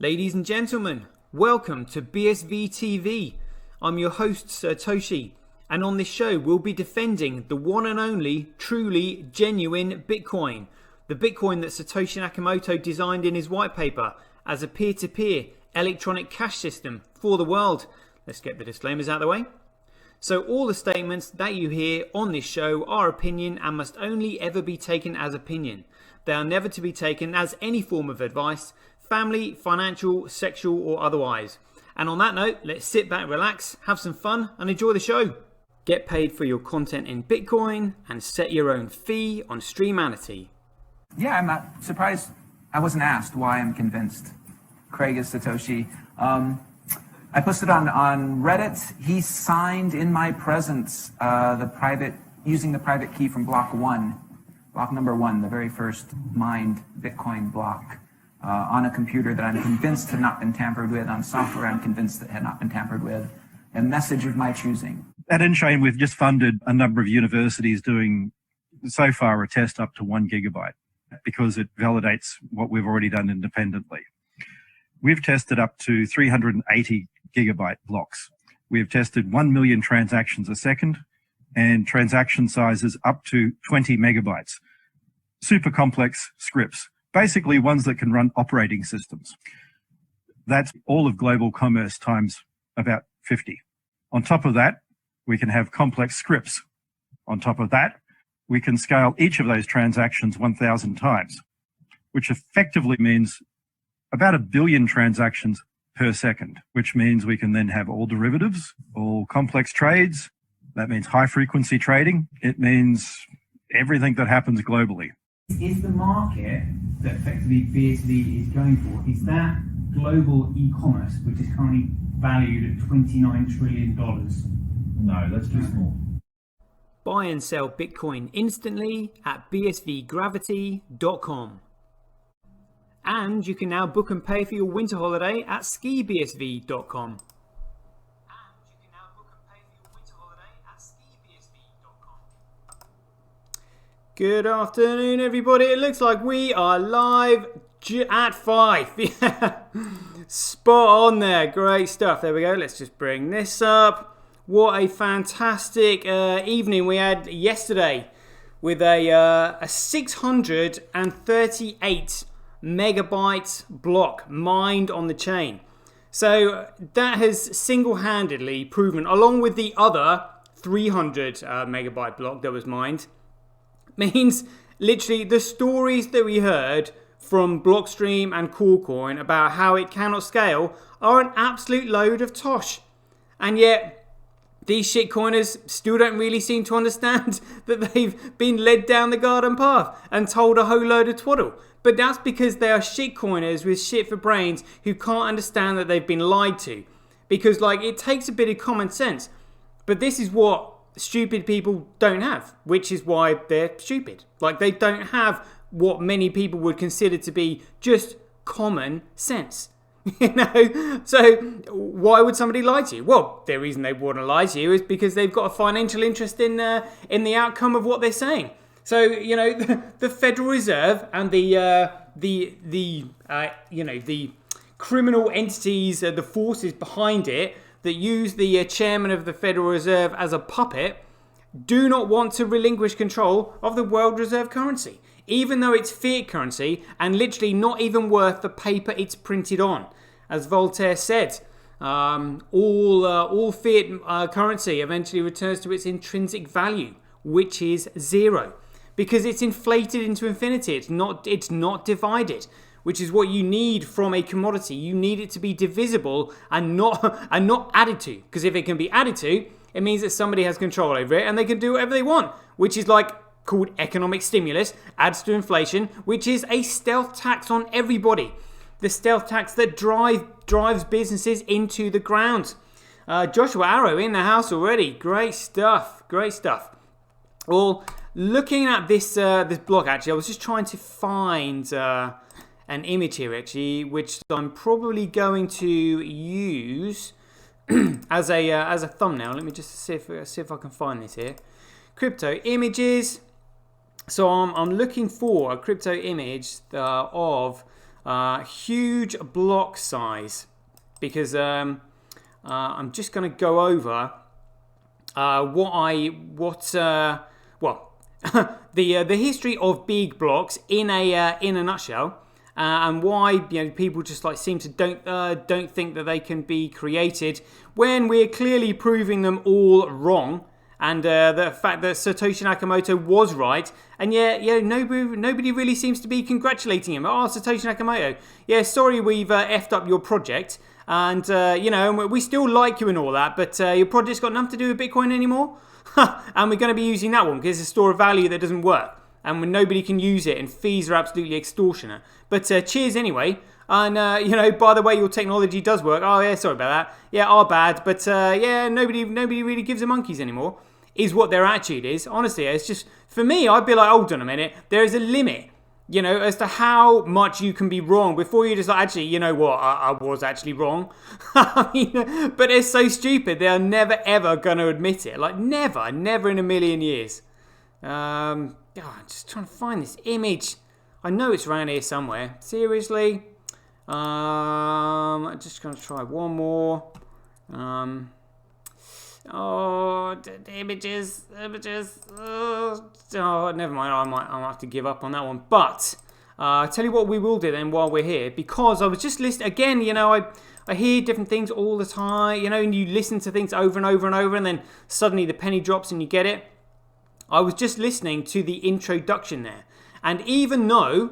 Ladies and gentlemen, welcome to BSV TV. I'm your host Satoshi, and on this show we'll be defending the one and only, truly genuine Bitcoin. The Bitcoin that Satoshi Nakamoto designed in his white paper as a peer-to-peer electronic cash system for the world. Let's get the disclaimers out of the way. So all the statements that you hear on this show are opinion and must only ever be taken as opinion. They are never to be taken as any form of advice, family, financial, sexual or otherwise. And on that note, let's sit back, relax, have some fun and enjoy the show. Get paid for your content in Bitcoin and set your own fee on Streamanity. Yeah, I'm not surprised I wasn't asked why I'm convinced Craig is Satoshi. I posted on Reddit. He signed in my presence using the private key from block number one, the very first mined Bitcoin block. On a computer that I'm convinced had not been tampered with, on software I'm convinced that had not been tampered with, a message of my choosing. At Enchain, we've just funded a number of universities doing, so far, a test up to 1 gigabyte because it validates what we've already done independently. We've tested up to 380 gigabyte blocks. We've tested 1 million transactions a second and transaction sizes up to 20 megabytes. Super complex scripts. Basically ones that can run operating systems. That's all of global commerce times about 50. On top of that, we can have complex scripts. On top of that, we can scale each of those transactions 1,000 times, which effectively means about 1 billion transactions per second, which means we can then have all derivatives, all complex trades. That means high frequency trading. It means everything that happens globally. Is the market that effectively BSV is going for, is that global e-commerce, which is currently valued at $29 trillion? No, that's too small. Buy and sell Bitcoin instantly at bsvgravity.com. And you can now book and pay for your winter holiday at skibsv.com. Good afternoon, everybody. It looks like we are live at 5. Yeah. Spot on there. Great stuff. There we go. Let's just bring this up. What a fantastic evening we had yesterday with a 638 megabyte block mined on the chain. So that has single-handedly proven, along with the other 300 megabyte block that was mined, means literally the stories that we heard from Blockstream and Coolcoin about how it cannot scale are an absolute load of tosh. And yet these shitcoiners still don't really seem to understand that they've been led down the garden path and told a whole load of twaddle. But that's because they are shitcoiners with shit for brains who can't understand that they've been lied to. Because it takes a bit of common sense. But this is what stupid people don't have, which is why they're stupid. They don't have what many people would consider to be just common sense. So why would somebody lie to you? Well, the reason they want to lie to you is because they've got a financial interest in the outcome of what they're saying. So the Federal Reserve and the criminal entities, the forces behind it that use the chairman of the Federal Reserve as a puppet, do not want to relinquish control of the world reserve currency, even though it's fiat currency and literally not even worth the paper it's printed on. As Voltaire said, all fiat currency eventually returns to its intrinsic value, which is zero, because it's inflated into infinity. It's not divided, which is what you need from a commodity. You need it to be divisible and not added to. Because if it can be added to, it means that somebody has control over it and they can do whatever they want, which is called economic stimulus, adds to inflation, which is a stealth tax on everybody. The stealth tax that drives businesses into the ground. Joshua Arrow in the house already. Great stuff. Great stuff. Well, looking at this block, actually, I was just trying to find an image here, actually, which I'm probably going to use as a thumbnail. Let me just see if I can find this here. Crypto images. So I'm looking for a crypto image of Huge block size, because I'm just going to go over the history of big blocks in a nutshell, and why people just seem to don't think that they can be created when we're clearly proving them all wrong. And the fact that Satoshi Nakamoto was right, and nobody really seems to be congratulating him. Oh, Satoshi Nakamoto, yeah, sorry we've effed up your project, and we still like you and all that, but your project's got nothing to do with Bitcoin anymore, and we're going to be using that one because it's a store of value that doesn't work, and when nobody can use it, and fees are absolutely extortionate. But cheers anyway. And, by the way, your technology does work. Oh, yeah, sorry about that. Yeah, our bad. But, nobody really gives a monkeys anymore, is what their attitude is. Honestly, it's just, for me, I'd be like, hold on a minute. There is a limit, as to how much you can be wrong before you just actually, you know what, I was actually wrong. I mean, but it's so stupid. They are never, ever going to admit it. Never in a million years. I'm just trying to find this image. I know it's around here somewhere. Seriously? I'm just going to try one more. The images. Oh, never mind. I'll have to give up on that one. But I'll tell you what we will do then while we're here, because I was just listening again. I hear different things all the time. And you listen to things over and over and over, and then suddenly the penny drops and you get it. I was just listening to the introduction there, and even though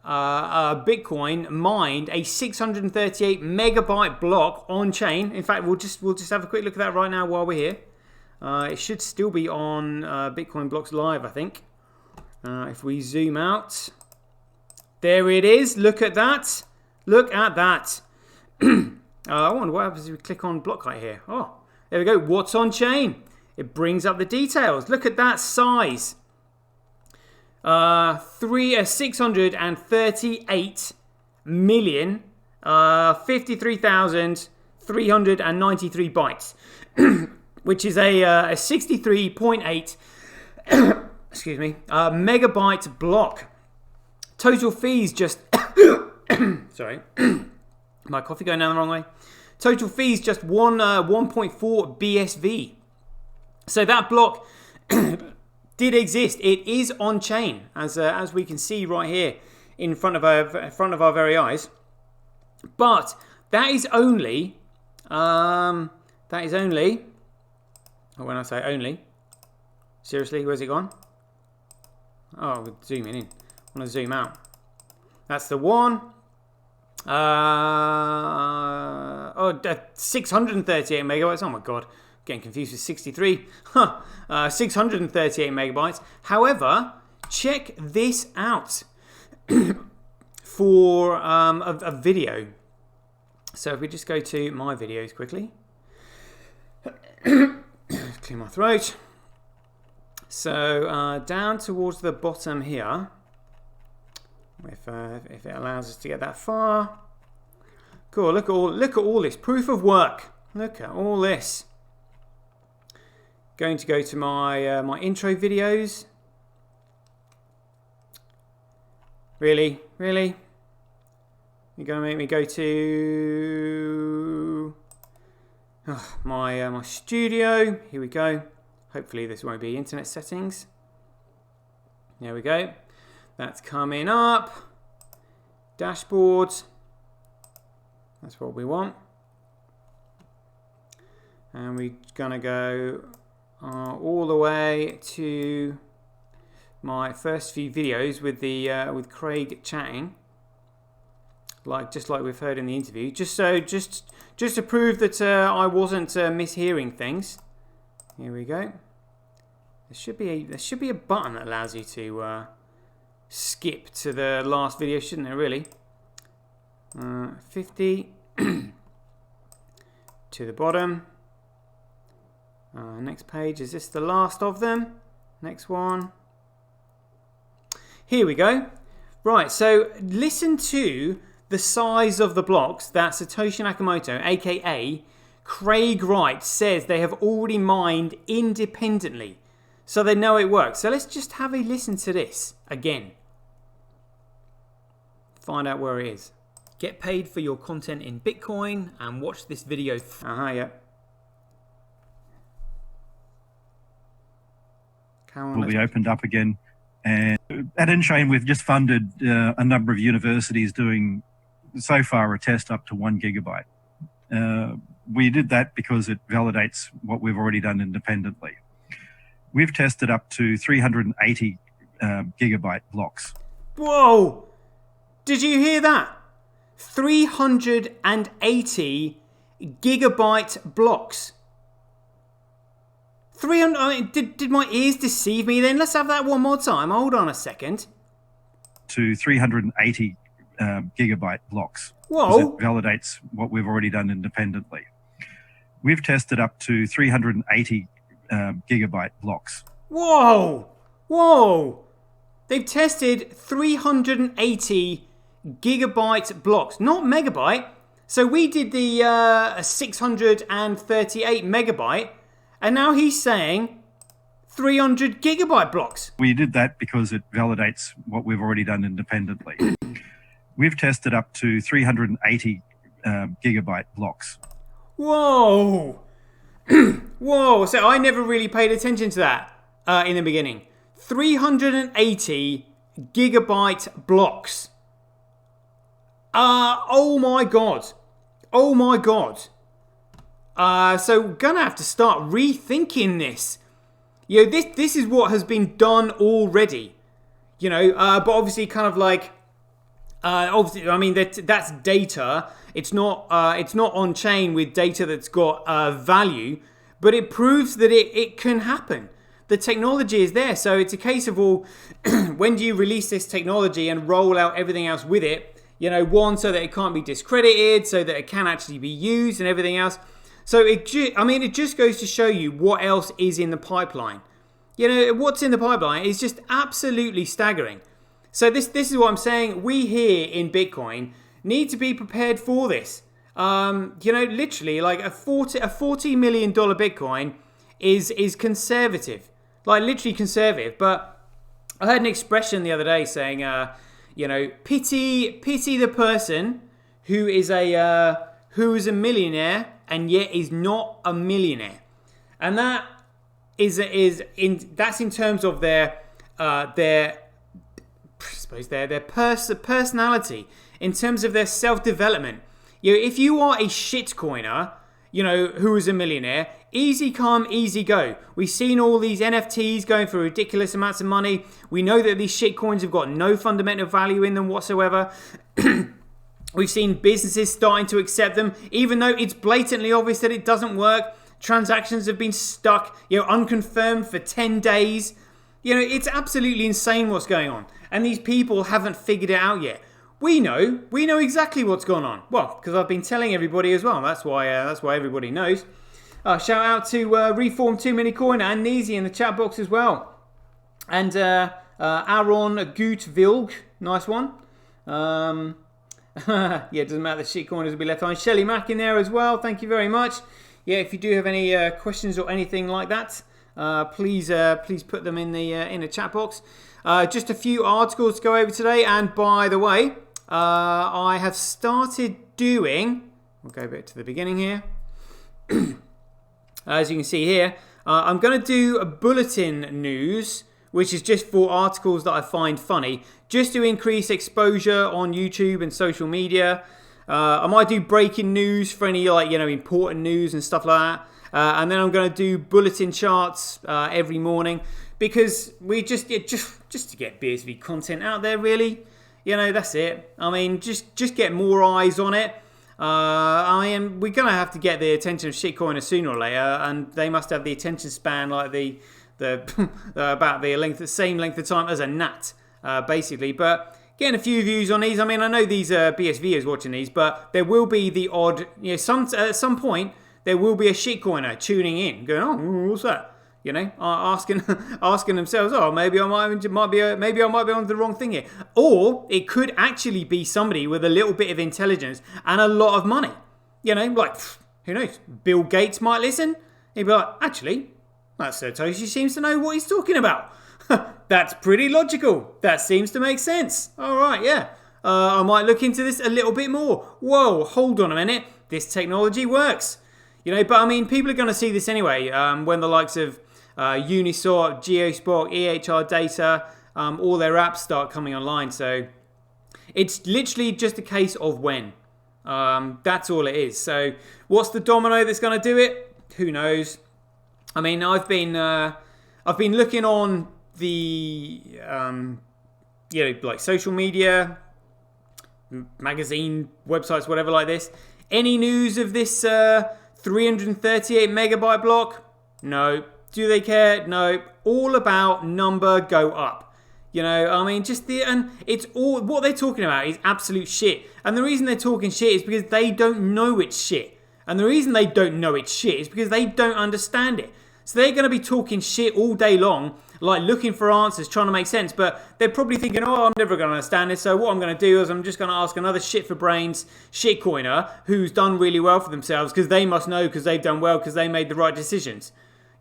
Bitcoin mined a 638 megabyte block on chain. In fact, we'll just have a quick look at that right now while we're here. It should still be on Bitcoin Blocks Live, I think. If we zoom out, there it is. Look at that. Look at that. I wonder what happens if we click on block height here. Oh, there we go. What's on chain? It brings up the details. Look at that size. 638 million 53,393 bytes, which is a 63.8 excuse me megabyte block. Total fees just sorry, my coffee going down the wrong way. Total fees just 1.4 BSV. So that block did exist. It is on chain, as we can see right here in front of our very eyes. But that is only when I say only, seriously, where's it gone? Oh, we're zooming in. I want to zoom out. That's the one. 638 megabytes. Oh my god. Getting confused with 63. 638 megabytes. However, check this out for a video. So if we just go to my videos quickly. Clear my throat. So down towards the bottom here, if it allows us to get that far. Cool. Look at all this proof of work. Look at all this. Going to go to my my intro videos. Really? You're going to make me go to my studio. Here we go. Hopefully this won't be internet settings. There we go. That's coming up. Dashboard. That's what we want. And we're going to go all the way to my first few videos with the with Craig chatting, just like we've heard in the interview, just to prove that I wasn't mishearing things. Here we go. There should be a button that allows you to skip to the last video, shouldn't there? Really. 50 to the bottom. Next page, is this the last of them? Next one. Here we go. Right, so listen to the size of the blocks that Satoshi Nakamoto, aka Craig Wright, says they have already mined independently. So they know it works. So let's just have a listen to this again. find out where it is. Get paid for your content in Bitcoin and watch this video. Yeah. Will be opened up again. And at InChain, we've just funded a number of universities doing, so far, a test up to 1 gigabyte. We did that because it validates what we've already done independently. We've tested up to 380 gigabyte blocks. Whoa! Did you hear that? 380 gigabyte blocks. 300. I mean, did my ears deceive me then? Let's have that one more time. Hold on a second. To 380 gigabyte blocks. Whoa! It validates what we've already done independently. We've tested up to 380 gigabyte blocks. Whoa! Whoa! They've tested 380 gigabyte blocks, not megabyte. So we did the 638 megabyte, and now he's saying 300 gigabyte blocks. We did that because it validates what we've already done independently. We've tested up to 380 gigabyte blocks. Whoa! Whoa! So I never really paid attention to that in the beginning. 380 gigabyte blocks. Oh my god. Oh my god. So gonna have to start rethinking this. You know, this is what has been done already. You know, but obviously kind of like obviously, I mean that's data. It's not on chain with data that's got value, but it proves that it can happen. The technology is there, so it's a case of, well, when do you release this technology and roll out everything else with it? You know, one, so that it can't be discredited, so that it can actually be used and everything else. So it just goes to show you what else is in the pipeline. You know, what's in the pipeline is just absolutely staggering. So this is what I'm saying. We here in Bitcoin need to be prepared for this. You know, literally, like a $40 million Bitcoin is conservative, like literally conservative. But I heard an expression the other day saying, you know, pity the person who is a millionaire and yet is not a millionaire, and that that's in terms of their personality, in terms of their self-development. You know, if you are a shitcoiner, you know, who is a millionaire, easy come, easy go. We've seen all these NFTs going for ridiculous amounts of money. We know that these shitcoins have got no fundamental value in them whatsoever. We've seen businesses starting to accept them, even though it's blatantly obvious that it doesn't work. Transactions have been stuck, you know, unconfirmed for 10 days. You know, it's absolutely insane what's going on. And these people haven't figured it out yet. We know exactly what's going on. Well, because I've been telling everybody as well. That's why everybody knows. Shout out to Reform 2 Mini Coin and Neezy in the chat box as well. And Aaron Gutvilg, nice one. Yeah, it doesn't matter, the shitcoiners will be left on. Shelly Mack in there as well, thank you very much. Yeah, if you do have any questions or anything like that, please put them in the chat box. Just a few articles to go over today, and by the way, I have started doing, we'll go back to the beginning here. As you can see here, I'm going to do a bulletin news, which is just for articles that I find funny, just to increase exposure on YouTube and social media. I might do breaking news for any, like, you know, important news and stuff like that. And then I'm going to do bulletin charts every morning, because we just to get BSV content out there, really. You know, that's it. I mean, just get more eyes on it. We're going to have to get the attention of shitcoiners sooner or later, and they must have the attention span like the about the same length of time as a gnat, basically. But getting a few views on these. I mean, I know these are BSVers watching these, but there will be the odd, you know, at some point there will be a shitcoiner tuning in, going, "Oh, what's that?" You know, asking themselves, "Oh, maybe I might be on the wrong thing here," or it could actually be somebody with a little bit of intelligence and a lot of money. You know, like, who knows? Bill Gates might listen. He'd be like, "Actually, that Satoshi seems to know what he's talking about. That's pretty logical. That seems to make sense. All right, yeah. I might look into this a little bit more. Whoa, hold on a minute. This technology works. But I mean, people are going to see this anyway when the likes of Unisort, Geospot, EHR Data, all their apps start coming online. So it's literally just a case of when. That's all it is. So what's the domino that's going to do it? Who knows? I mean, I've been looking on the like social media, magazine, websites, whatever like this. Any news of this 338 megabyte block? No. Do they care? No. All about number go up. I mean, and it's all, what they're talking about is absolute shit. And the reason they're talking shit is because they don't know it's shit. And the reason they don't know it's shit is because they don't understand it. So they're going to be talking shit all day long, like looking for answers, trying to make sense. But they're probably thinking, I'm never going to understand this. So what I'm going to do is I'm just going to ask another shit for brains shitcoiner who's done really well for themselves because they must know because they've done well because they made the right decisions.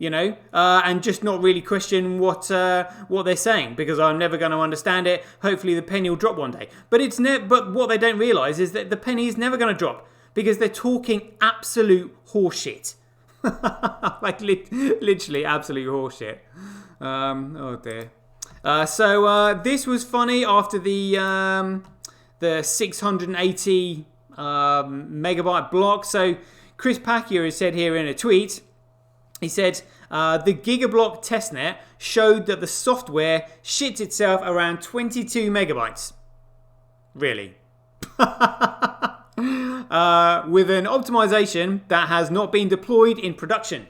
And just not really question what they're saying because I'm never going to understand it. Hopefully the penny will drop one day. But But what they don't realise is that the penny is never going to drop because they're talking absolute horseshit. Like literally absolute horseshit. Oh dear. So this was funny after the 680 megabyte block. So Chris Pacquiao has said here in a tweet. He said, the Gigablock testnet showed that the software shits itself around 22 megabytes. Really? With an optimization that has not been deployed in production.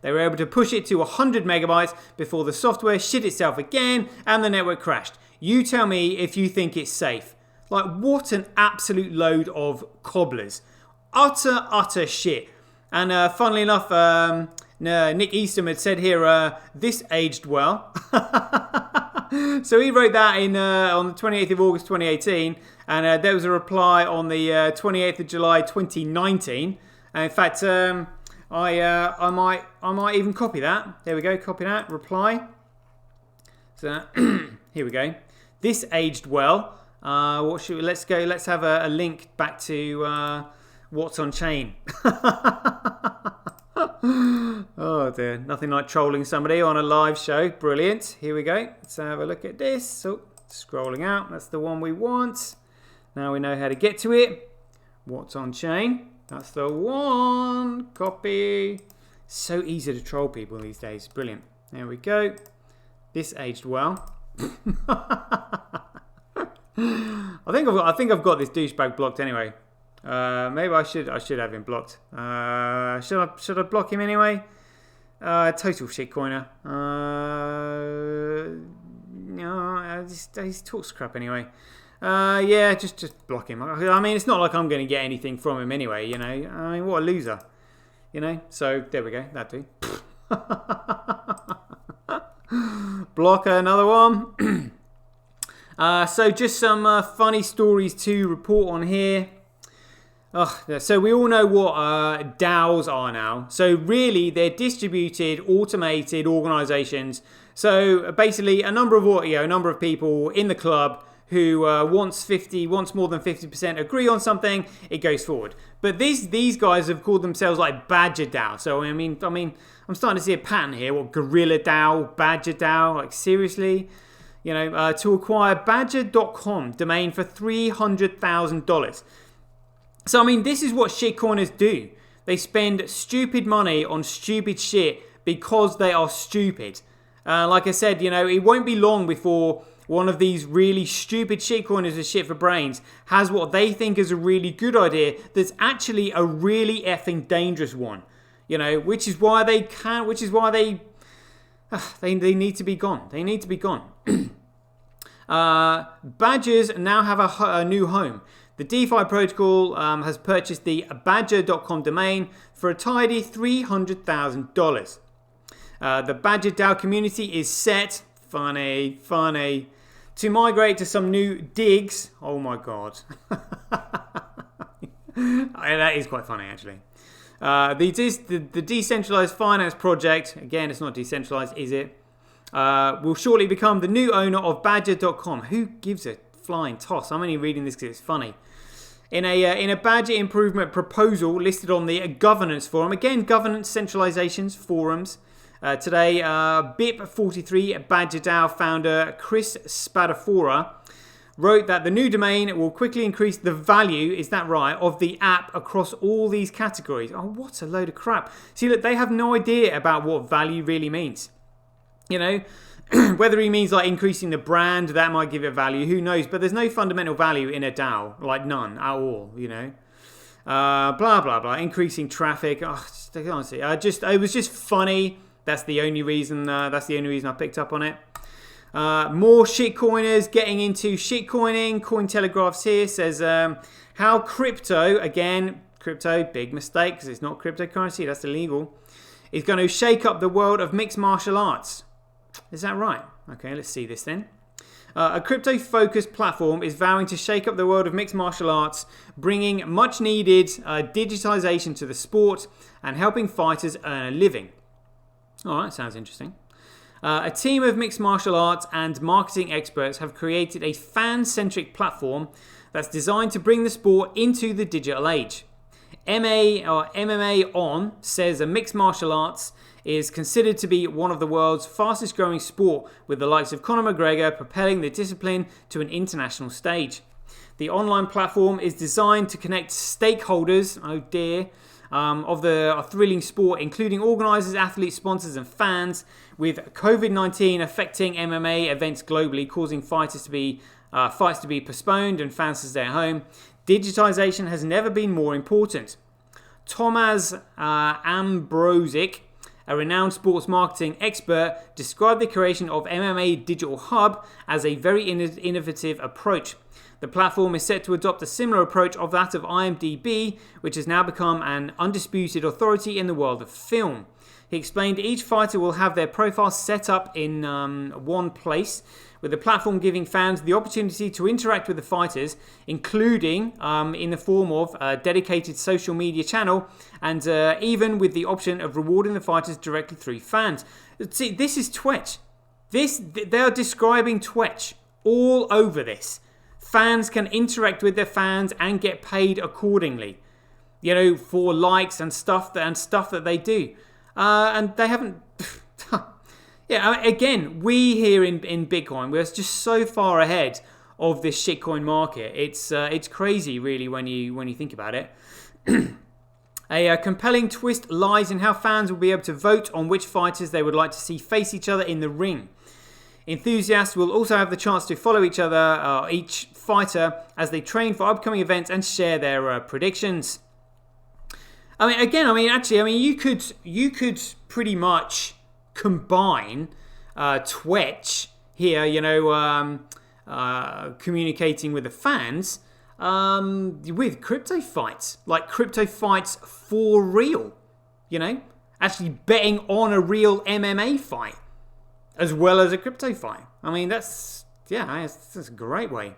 They were able to push it to 100 megabytes before the software shit itself again and the network crashed. You tell me if you think it's safe. Like, what an absolute load of cobblers. Utter shit. And funnily enough, Nick Eastham had said here, this aged well. So he wrote that on the 28th of August 2018, and there was a reply on the 28th of July 2019. And in fact, I might even copy that. There we go, copy that, reply. So here we go. This aged well. Let's go. Let's have a link back to what's on chain. Oh dear, nothing like trolling somebody on a live show. Brilliant. Here we go. Let's have a look at this. So, scrolling out. That's the one we want. Now we know how to get to it. What's on chain? That's the one. Copy. So easy to troll people these days. Brilliant. There we go. This aged well. I think I've got this douchebag blocked anyway. Maybe I should have him blocked. Should I block him anyway? Total shitcoiner. He talks crap anyway. Yeah, just block him. I mean, it's not like I'm going to get anything from him anyway. I mean, what a loser. So there we go. That do. Block another one. So just some funny stories to report on here. So we all know what DAOs are now. So really, they're distributed, automated organizations. So basically, a number of people in the club who wants more than 50% agree on something, it goes forward. But these guys have called themselves like Badger DAO. So I mean, I'm starting to see a pattern here. What, Gorilla DAO, Badger DAO? Like seriously, to acquire Badger.com domain for $300,000. So, I mean, this is what shitcoiners do. They spend stupid money on stupid shit because they are stupid. Like I said, it won't be long before one of these really stupid shitcoiners with shit for brains has what they think is a really good idea that's actually a really effing dangerous one. Which is why they need to be gone. They need to be gone. Badgers now have a new home. The DeFi protocol has purchased the Badger.com domain for a tidy $300,000. The Badger DAO community is set, funny, to migrate to some new digs. Oh my god. That is quite funny actually. The decentralized finance project, again it's not decentralized, is it? Will shortly become the new owner of Badger.com. Who gives a flying toss. I'm only reading this because it's funny. In a budget improvement proposal listed on the governance forum, again, governance centralizations forums, today, BIP43 Badger DAO founder Chris Spadafora wrote that the new domain will quickly increase the value, is that right, of the app across all these categories. Oh, what a load of crap. See, look, they have no idea about what value really means. You know, whether he means like increasing the brand, that might give it value, who knows, but there's no fundamental value in a DAO, like none at all, you know. Blah, blah, blah, increasing traffic. Oh, honestly, it was just funny. That's the only reason I picked up on it. More shitcoiners getting into shitcoining. Cointelegraph's here says how crypto, big mistake because it's not cryptocurrency, that's illegal, is going to shake up the world of mixed martial arts. Is that right? Okay, let's see this then. A crypto-focused platform is vowing to shake up the world of mixed martial arts, bringing much-needed digitization to the sport and helping fighters earn a living. All right, sounds interesting. A team of mixed martial arts and marketing experts have created a fan-centric platform that's designed to bring the sport into the digital age. MMA On says that mixed martial arts is considered to be one of the world's fastest growing sport, with the likes of Conor McGregor propelling the discipline to an international stage. The online platform is designed to connect stakeholders, of the thrilling sport, including organisers, athletes, sponsors and fans, with COVID-19 affecting MMA events globally, causing fights to be postponed and fans to stay at home. Digitization has never been more important. Tomasz Ambrosic, a renowned sports marketing expert, described the creation of MMA Digital Hub as a very innovative approach. The platform is set to adopt a similar approach of that of IMDb, which has now become an undisputed authority in the world of film. He explained each fighter will have their profile set up in one place, with the platform giving fans the opportunity to interact with the fighters, including in the form of a dedicated social media channel, and even with the option of rewarding the fighters directly through fans. See, this is Twitch. They are describing Twitch all over this. Fans can interact with their fans and get paid accordingly, you know, for likes and stuff that they do. And they haven't. Yeah, again, we here in Bitcoin, we're just so far ahead of this shitcoin market. It's crazy, really, when you think about it. A compelling twist lies in how fans will be able to vote on which fighters they would like to see face each other in the ring. Enthusiasts will also have the chance to follow each fighter as they train for upcoming events and share their predictions. You could pretty much combine Twitch here, communicating with the fans, with crypto fights, like crypto fights for real, actually betting on a real MMA fight as well as a crypto fight. I mean, that's a great way.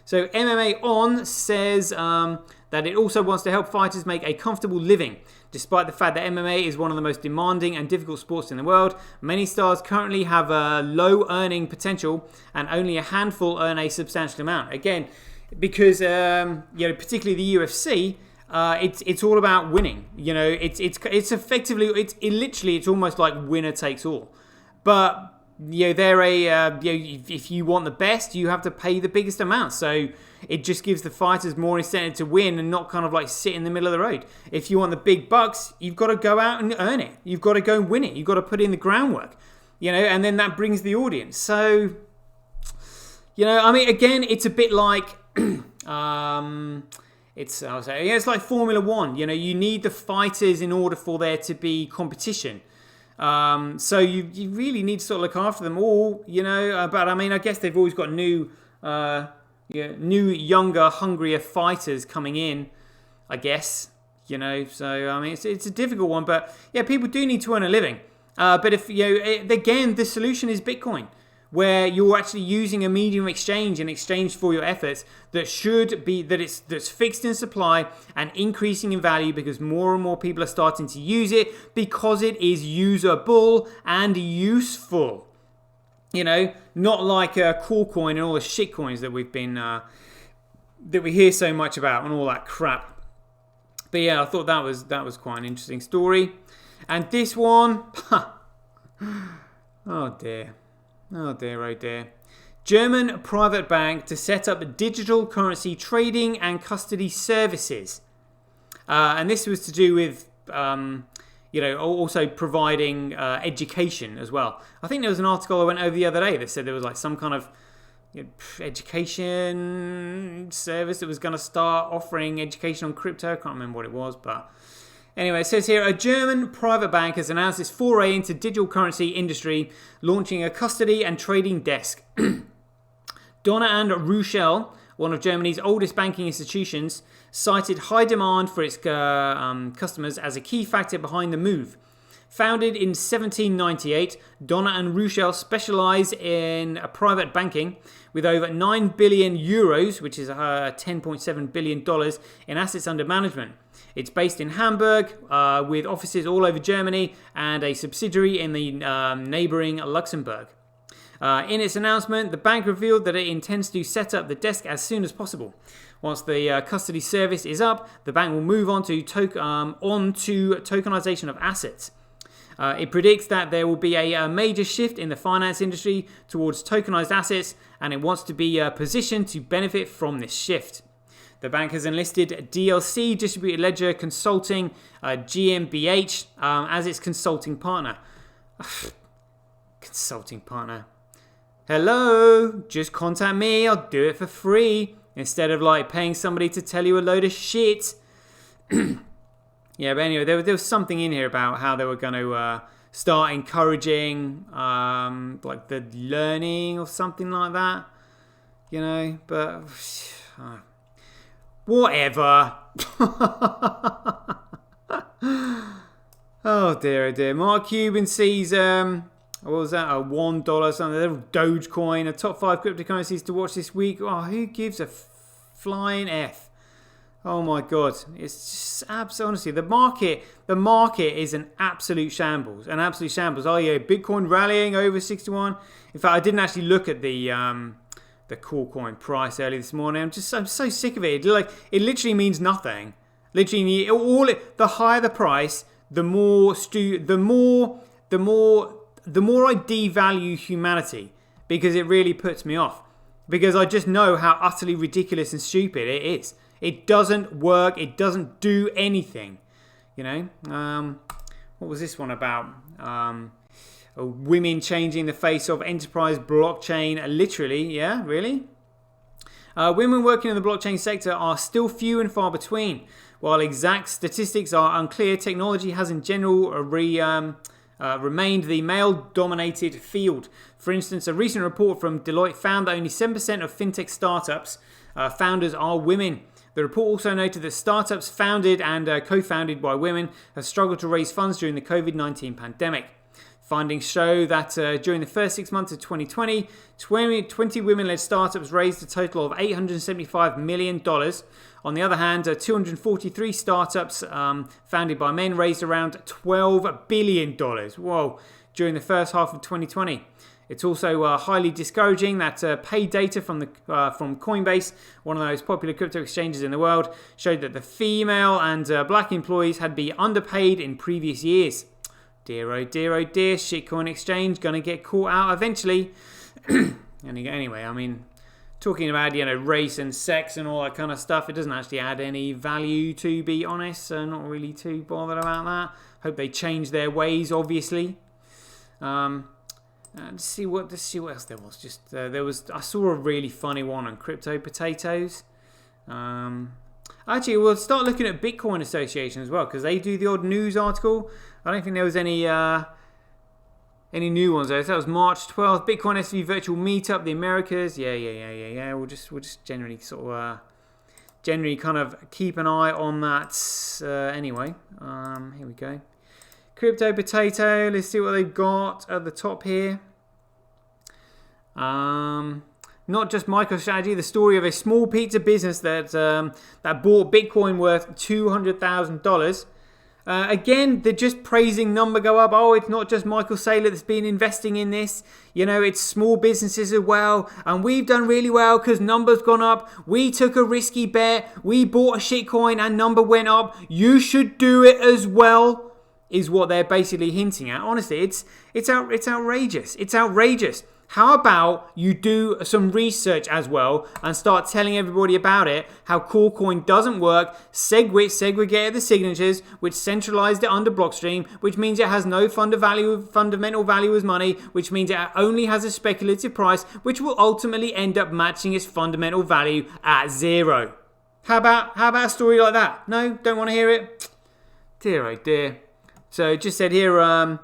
So MMA On says that it also wants to help fighters make a comfortable living. Despite the fact that MMA is one of the most demanding and difficult sports in the world, many stars currently have a low earning potential and only a handful earn a substantial amount. Again, because particularly the UFC, it's all about winning. It's effectively it's almost like winner takes all. But if you want the best, you have to pay the biggest amount. So it just gives the fighters more incentive to win and not kind of like sit in the middle of the road. If you want the big bucks, you've got to go out and earn it. You've got to go and win it. You've got to put in the groundwork, and then that brings the audience. So, again, it's a bit like, it's like Formula One. You need the fighters in order for there to be competition. So you really need to sort of look after them all, but I guess they've always got new, younger, hungrier fighters coming in, I guess, so, it's a difficult one, but yeah, people do need to earn a living. But if, again, the solution is Bitcoin, where you're actually using a medium exchange in exchange for your efforts that's fixed in supply and increasing in value because more and more people are starting to use it because it is usable and useful. You know, not like Corecoin and all the shit coins that we've been that we hear so much about and all that crap. But yeah, I thought that was quite an interesting story. And this one, oh dear, oh dear, oh dear. German private bank to set up digital currency trading and custody services. And this was to do with, also providing education as well. I think there was an article I went over the other day that said there was like some kind of education service that was going to start offering education on crypto. I can't remember what it was, but anyway, it says here, a German private bank has announced its foray into digital currency industry, launching a custody and trading desk. Donner and Ruschel, one of Germany's oldest banking institutions, cited high demand for its customers as a key factor behind the move. Founded in 1798, Donner and Ruschel specialise in private banking with over 9 billion euros, which is $10.7 billion in assets under management. It's based in Hamburg with offices all over Germany and a subsidiary in the neighbouring Luxembourg. In its announcement, the bank revealed that it intends to set up the desk as soon as possible. Once the custody service is up, the bank will move on to tokenization of assets. It predicts that there will be a major shift in the finance industry towards tokenized assets, and it wants to be positioned to benefit from this shift. The bank has enlisted DLC Distributed Ledger Consulting GmbH as its consulting partner. Consulting partner. Hello, just contact me, I'll do it for free. Instead of like paying somebody to tell you a load of shit. Yeah, but anyway, there was something in here about how they were going to start encouraging like the learning or something like that. You know, but whatever. Oh dear. Mark Cuban sees what was that? A $1 something. Dogecoin, a top 5 cryptocurrencies to watch this week. Oh, who gives a flying F? Oh my god, it's just absolutely, honestly, the market is an absolute shambles. Oh yeah, Bitcoin rallying over 61. In fact, I didn't actually look at the Corecoin price early this morning. I'm so sick of it. It literally means nothing. Literally, the higher the price, the more I devalue humanity, because it really puts me off. Because I just know how utterly ridiculous and stupid it is. It doesn't work. It doesn't do anything. You know? What was this one about? Women changing the face of enterprise blockchain. Literally, yeah, really? Women working in the blockchain sector are still few and far between. While exact statistics are unclear, technology has in general remained the male-dominated field. For instance, a recent report from Deloitte found that only 7% of fintech startups founders are women. The report also noted that startups founded and co-founded by women have struggled to raise funds during the COVID-19 pandemic. Findings show that during the first 6 months of 2020, 20 women-led startups raised a total of $875 million. On the other hand, 243 startups founded by men raised around $12 billion. Whoa, during the first half of 2020. It's also highly discouraging that paid data from Coinbase, one of the most popular crypto exchanges in the world, showed that the female and black employees had been underpaid in previous years. Dear, oh dear, oh dear, shitcoin exchange gonna get caught out eventually. Anyway, I mean, talking about, race and sex and all that kind of stuff, it doesn't actually add any value, to be honest, so not really too bothered about that. Hope they change their ways, obviously. Let's see what else there was. I saw a really funny one on crypto potatoes. Actually, we'll start looking at Bitcoin Association as well, because they do the odd news article. I don't think there was any new ones though. So that was March 12th. Bitcoin SV virtual meetup, the Americas. Yeah. We'll just generally kind of keep an eye on that. Anyway, here we go. Crypto Potato. Let's see what they've got at the top here. Not just MicroStrategy. The story of a small pizza business that bought Bitcoin worth $200,000. Again, they're just praising number go up. Oh, it's not just Michael Saylor that's been investing in this. You know, it's small businesses as well. And we've done really well because numbers gone up. We took a risky bet. We bought a shitcoin and number went up. You should do it as well, is what they're basically hinting at. Honestly, it's outrageous. It's outrageous. How about you do some research as well and start telling everybody about it, how CoreCoin doesn't work, segregated the signatures, which centralized it under Blockstream, which means it has no fundamental value as money, which means it only has a speculative price, which will ultimately end up matching its fundamental value at zero. How about a story like that? No? Don't want to hear it? Dear oh dear. So just said here, in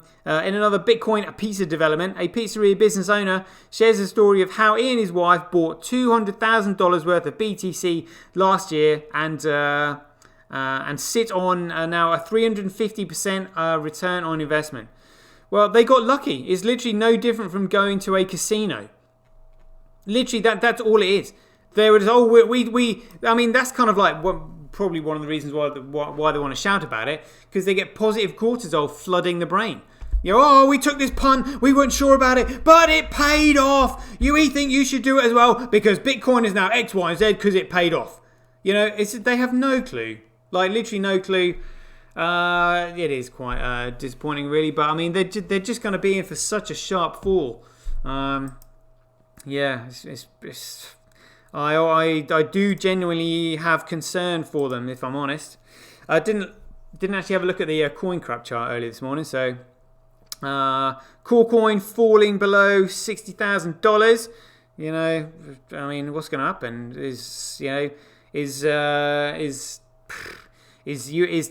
another Bitcoin pizza development, a pizzeria business owner shares a story of how he and his wife bought $200,000 worth of BTC last year and sit on now a 350% return on investment. Well, they got lucky. It's literally no different from going to a casino. Literally, that's all it is. They were just, I mean, that's kind of like probably one of the reasons why they want to shout about it, because they get positive cortisol flooding the brain. You know, oh, we took this punt, we weren't sure about it, but it paid off. We think you should do it as well because Bitcoin is now X, Y, and Z because it paid off. You know, they have no clue, like literally no clue. It is quite disappointing, really. But I mean, they're just going to be in for such a sharp fall. Yeah, I do genuinely have concern for them, if I'm honest. I didn't actually have a look at the CoinCrap chart earlier this morning, so. CoreCoin falling below $60,000. You know, I mean, what's going to happen is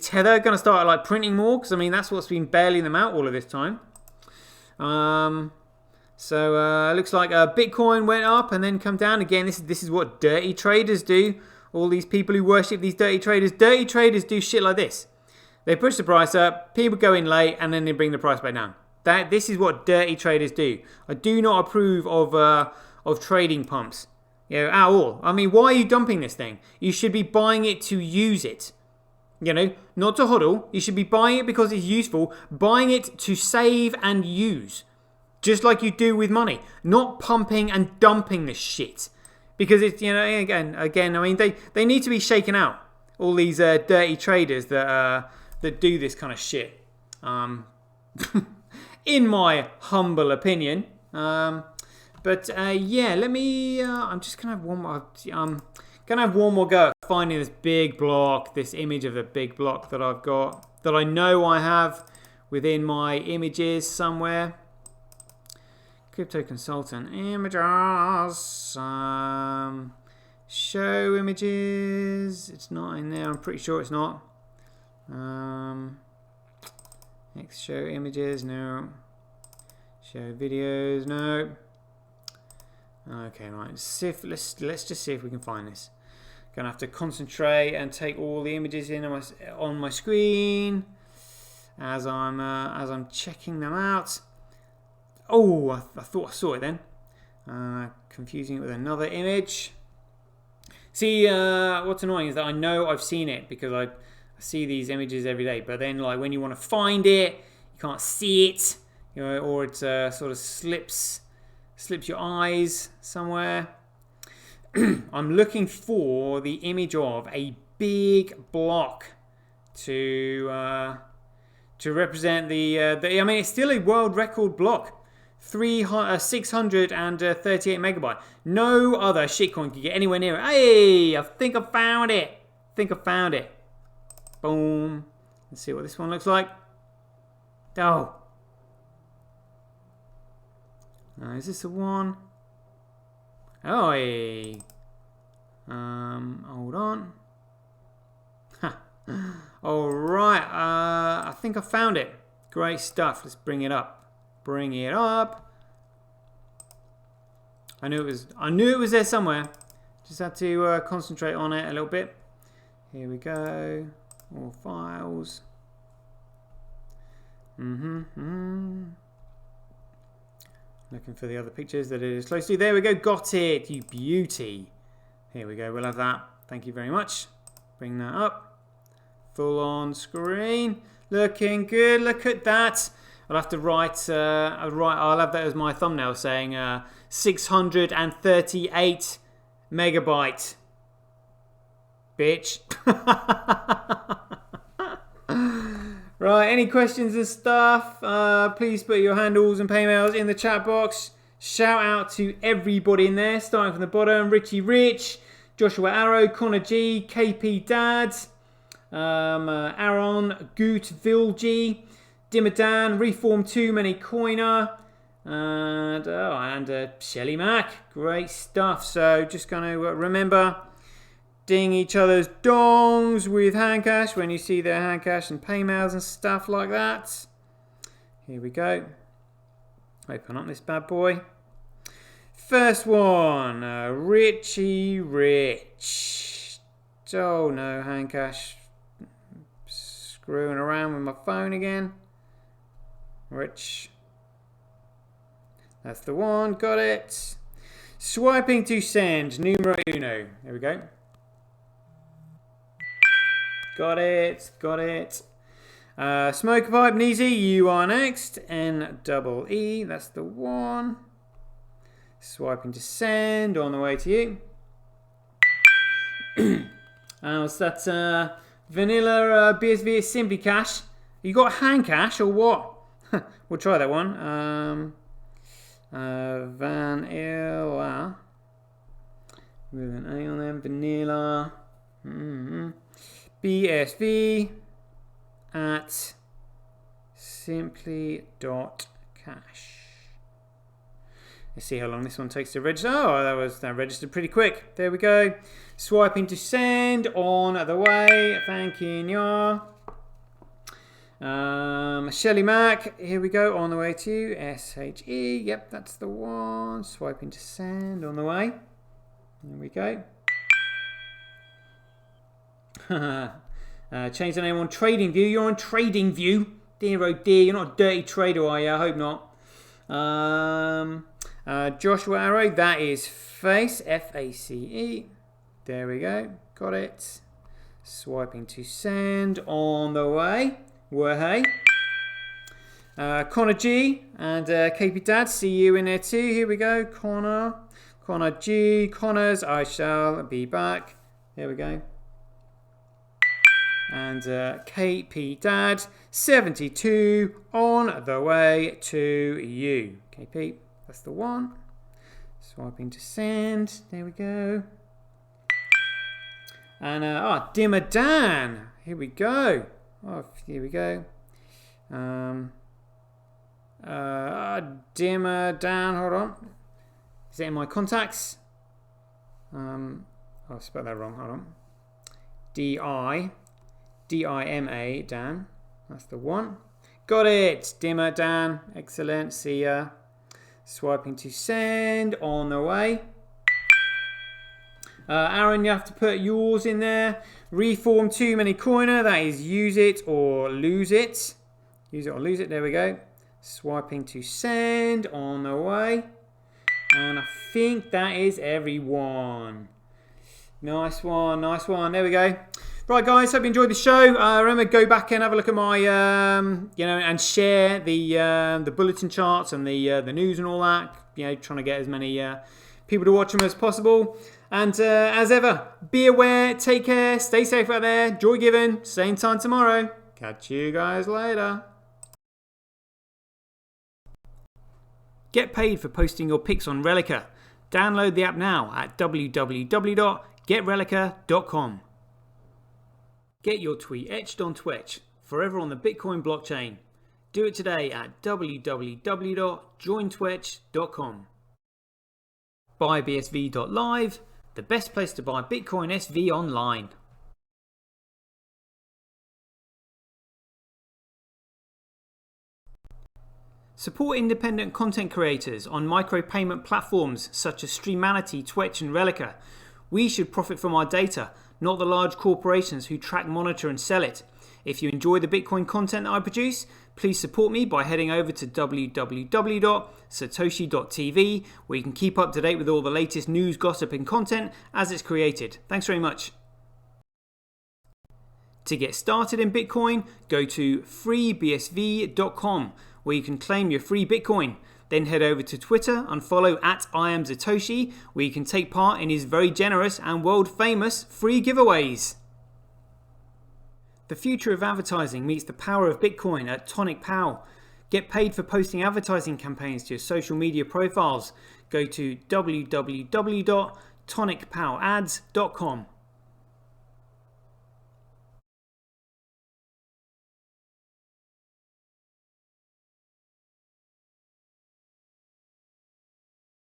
Tether going to start like printing more? Because I mean, that's what's been bailing them out all of this time. So looks like Bitcoin went up and then come down again. This is what dirty traders do. All these people who worship these dirty traders do shit like this. They push the price up, people go in late, and then they bring the price back down. This is what dirty traders do. I do not approve of trading pumps, you know, at all. I mean, why are you dumping this thing? You should be buying it to use it, you know, not to hodl. You should be buying it because it's useful, buying it to save and use, just like you do with money. Not pumping and dumping this shit, because it's, you know, again. I mean, they need to be shaken out. All these dirty traders that do this kind of shit, in my humble opinion. But yeah, let me. I'm just gonna have one more. Gonna have one more go at finding this big block, this image of the big block that I've got, that I know I have within my images somewhere. Crypto consultant images. Show images. It's not in there. I'm pretty sure it's not. Next, show images, no. Show videos, no. Okay, right. Let's just see if we can find this. Gonna have to concentrate and take all the images in on my screen as I'm checking them out. Oh, I thought I saw it then. Confusing it with another image. See, what's annoying is that I know I've seen it because I see these images every day, but then like when you want to find it, you can't see it, you know, or it sort of slips your eyes somewhere. I'm looking for the image of a big block to represent the. I mean, it's still a world record block, 638 megabyte. No other shitcoin can get anywhere near it. Hey, I think I found it. Boom. Let's see what this one looks like. Oh. Is this the one? Oh, hey. Hold on. All right. I think I found it. Great stuff. Let's bring it up. I knew it was there somewhere. Just had to concentrate on it a little bit. Here we go. All files. Looking for the other pictures that it is close to. There we go. Got it. You beauty. Here we go. We'll have that. Thank you very much. Bring that up. Full on screen. Looking good. Look at that. I'll have to write. I'll have that as my thumbnail, saying 638 megabyte. Bitch. Right. Any questions and stuff? Please put your handles and paymails in the chat box. Shout out to everybody in there, starting from the bottom: Richie Rich, Joshua Arrow, Connor G, KP Dad, Aaron, Goot Vilgi, Dimadan, Reform 2, Many Coiner, and Shelly Mac. Great stuff. So just going to remember, ding each other's dongs with Handcash when you see their Handcash and paymails and stuff like that. Here we go. Open up this bad boy. First one, Richie Rich. Oh no, Handcash. Screwing around with my phone again. Rich. That's the one, got it. Swiping to send, numero uno. There we go. Got it, got it. Smoker Pipe, Neezy, you are next. N-double-E, that's the one. Swiping to send, on the way to you. So that's vanilla BSV Simply Cash. You got Handcash or what? We'll try that one. Vanilla. With an A on them, vanilla. BSV at simply.cash. Let's see how long this one takes to register. Oh, that registered pretty quick. There we go. Swiping to send, on the way. Thanking you. Shelly Mac, here we go, on the way to you. SHE, yep, that's the one. Swiping to send, on the way. There we go. Change the name on TradingView. You're on TradingView. Dear oh dear, you're not a dirty trader, are you? I hope not. Joshua Arrow, that is Face, F-A-C-E. There we go, got it. Swiping to send, on the way. Hey. Connor G and KP Dad, see you in there too. Here we go, Connor G, Connors, I shall be back. There we go. And KP Dad, 72, on the way to you. KP, that's the one. Swiping to send. There we go. And Dimmer Dan. Here we go. Oh, here we go. Dimmer Dan. Hold on. Is it in my contacts? I spelled that wrong. Hold on. D-I-M-A Dan. That's the one. Got it. Dimmer Dan. Excellent. See ya. Swiping to send, on the way. Aaron, you have to put yours in there. Reform 2, Many Coiner. That is use it or lose it. Use it or lose it. There we go. Swiping to send, on the way. And I think that is everyone. Nice one, nice one. There we go. Right, guys, hope you enjoyed the show. Remember, go back and have a look at my, and share the bulletin charts and the news and all that. Trying to get as many people to watch them as possible. And as ever, be aware, take care, stay safe out there, joy giving, same time tomorrow. Catch you guys later. Get paid for posting your pics on Relica. Download the app now at www.getrelica.com. Get your tweet etched on Twitch, forever on the Bitcoin blockchain. Do it today at www.jointwitch.com. BuyBSV.live, the best place to buy Bitcoin SV online. Support independent content creators on micropayment platforms such as Streamanity, Twitch and Relica. We should profit from our data, not the large corporations who track, monitor and sell it. If you enjoy the Bitcoin content that I produce, please support me by heading over to www.satoshi.tv, where you can keep up to date with all the latest news, gossip and content as it's created. Thanks very much. To get started in Bitcoin, go to freebsv.com where you can claim your free Bitcoin. Then head over to Twitter and follow @IamSatoshi, where you can take part in his very generous and world famous free giveaways. The future of advertising meets the power of Bitcoin at Tonic Pal. Get paid for posting advertising campaigns to your social media profiles. Go to www.tonicpalads.com.